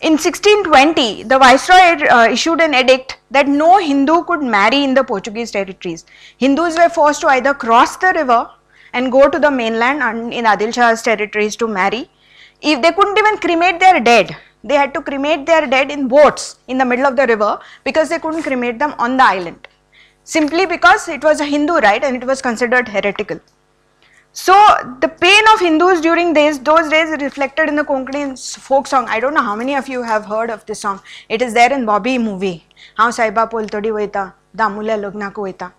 In 1620, the Viceroy issued an edict that no Hindu could marry in the Portuguese territories. Hindus were forced to either cross the river and go to the mainland and in Adil Shah's territories to marry. If they couldn't even cremate their dead, they had to cremate their dead in boats in the middle of the river because they couldn't cremate them on the island. Simply because it was a Hindu rite and it was considered heretical. So the pain of Hindus during those days is reflected in the Konkani folk song. I don't know how many of you have heard of this song. It is there in Bobby movie. How Saiba Poltodi Voita, Damula Lugna Koita.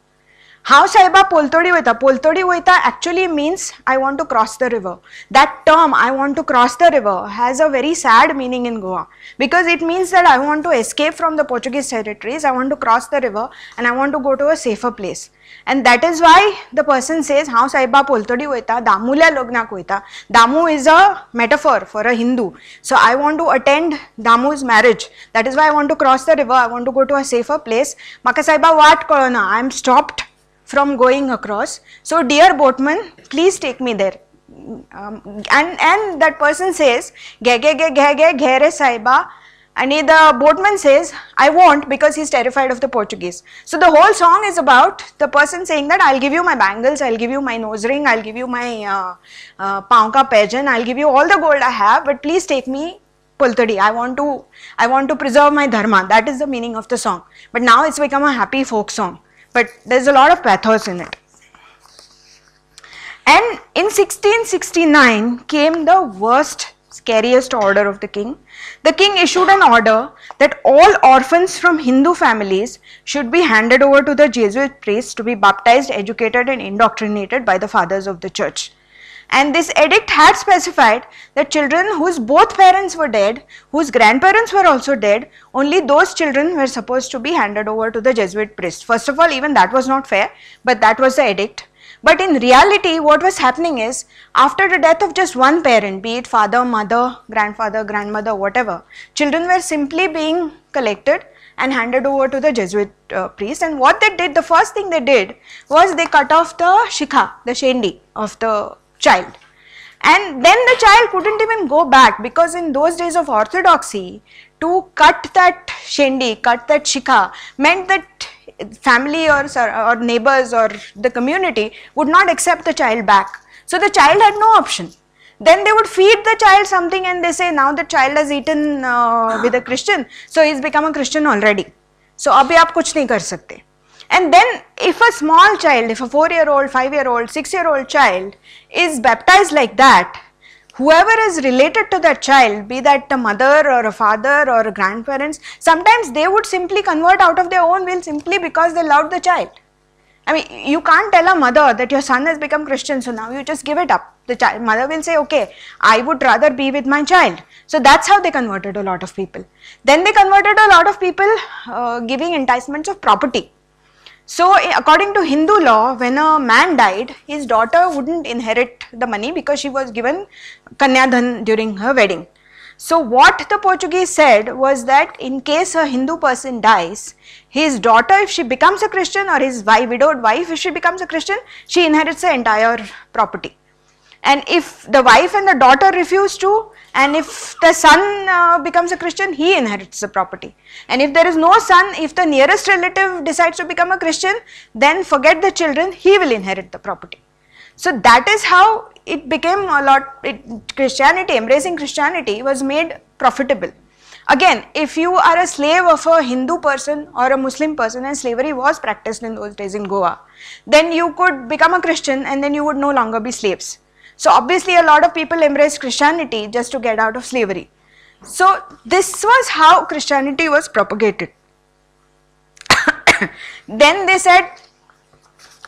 How Saiba Poltodi Voita. Poltodi Voita actually means I want to cross the river. That term, I want to cross the river, has a very sad meaning in Goa. Because it means that I want to escape from the Portuguese territories, I want to cross the river and I want to go to a safer place. And that is why the person says, How Saiba Poltodi Voita, Damula Logna Koita. Damu is a metaphor for a Hindu. So I want to attend Damu's marriage. That is why I want to cross the river, I want to go to a safer place. Maka Saiba Wat Kolona, I am stopped from going across. So dear boatman, please take me there. And that person says, Ge ge ge ge ge ge re Saiba. And the boatman says, I won't, because he's terrified of the Portuguese. So the whole song is about the person saying that I'll give you my bangles, I'll give you my nose ring, I'll give you my paunka pageant, I'll give you all the gold I have, but please take me Pultadi. I want to preserve my dharma. That is the meaning of the song. But now it's become a happy folk song. But there's a lot of pathos in it. And in 1669 came the worst, scariest order of the king. The king issued an order that all orphans from Hindu families should be handed over to the Jesuit priests to be baptized, educated and indoctrinated by the fathers of the church. And this edict had specified that children whose both parents were dead, whose grandparents were also dead, only those children were supposed to be handed over to the Jesuit priests. First of all, even that was not fair, but that was the edict. But in reality, what was happening is, after the death of just one parent, be it father, mother, grandfather, grandmother, whatever, children were simply being collected and handed over to the Jesuit priest. And what they did, the first thing they did was they cut off the shikha, the shendi of the child. And then the child couldn't even go back, because in those days of orthodoxy, to cut that shendi, cut that shikha, meant that family or neighbors or the community would not accept the child back. So the child had no option. Then they would feed the child something and they say, now the child has eaten with a Christian, so he's become a Christian already. So abhi aap kuch nahi kar sakte. And then if a small child, if a 4-year-old, 5-year-old, 6-year-old child is baptized like that, whoever is related to that child, be that a mother or a father or a grandparents, sometimes they would simply convert out of their own will simply because they loved the child. I mean, you can't tell a mother that your son has become Christian, so now you just give it up. The mother will say, okay, I would rather be with my child. So that's how they converted a lot of people. Then they converted a lot of people giving enticements of property. So according to Hindu law, when a man died, his daughter wouldn't inherit the money because she was given Kanyadhan during her wedding. So what the Portuguese said was that in case a Hindu person dies, his daughter, if she becomes a Christian, or his widowed wife, if she becomes a Christian, she inherits the entire property. And if the wife and the daughter refuse to, and if the son becomes a Christian, he inherits the property. And if there is no son, if the nearest relative decides to become a Christian, then forget the children, he will inherit the property. So that is how it became a lot, Christianity, embracing Christianity was made profitable. Again, if you are a slave of a Hindu person or a Muslim person, and slavery was practiced in those days in Goa, then you could become a Christian and then you would no longer be slaves. So obviously a lot of people embraced Christianity just to get out of slavery. So this was how Christianity was propagated. Then they said,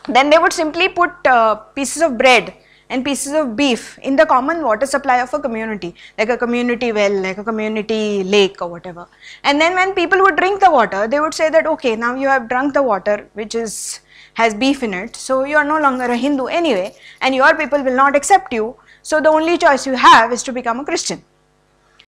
then they would simply put pieces of bread and pieces of beef in the common water supply of a community, like a community well, like a community lake or whatever. And then when people would drink the water, they would say that, okay, now you have drunk the water which has beef in it, so you are no longer a Hindu anyway, and your people will not accept you, so the only choice you have is to become a Christian.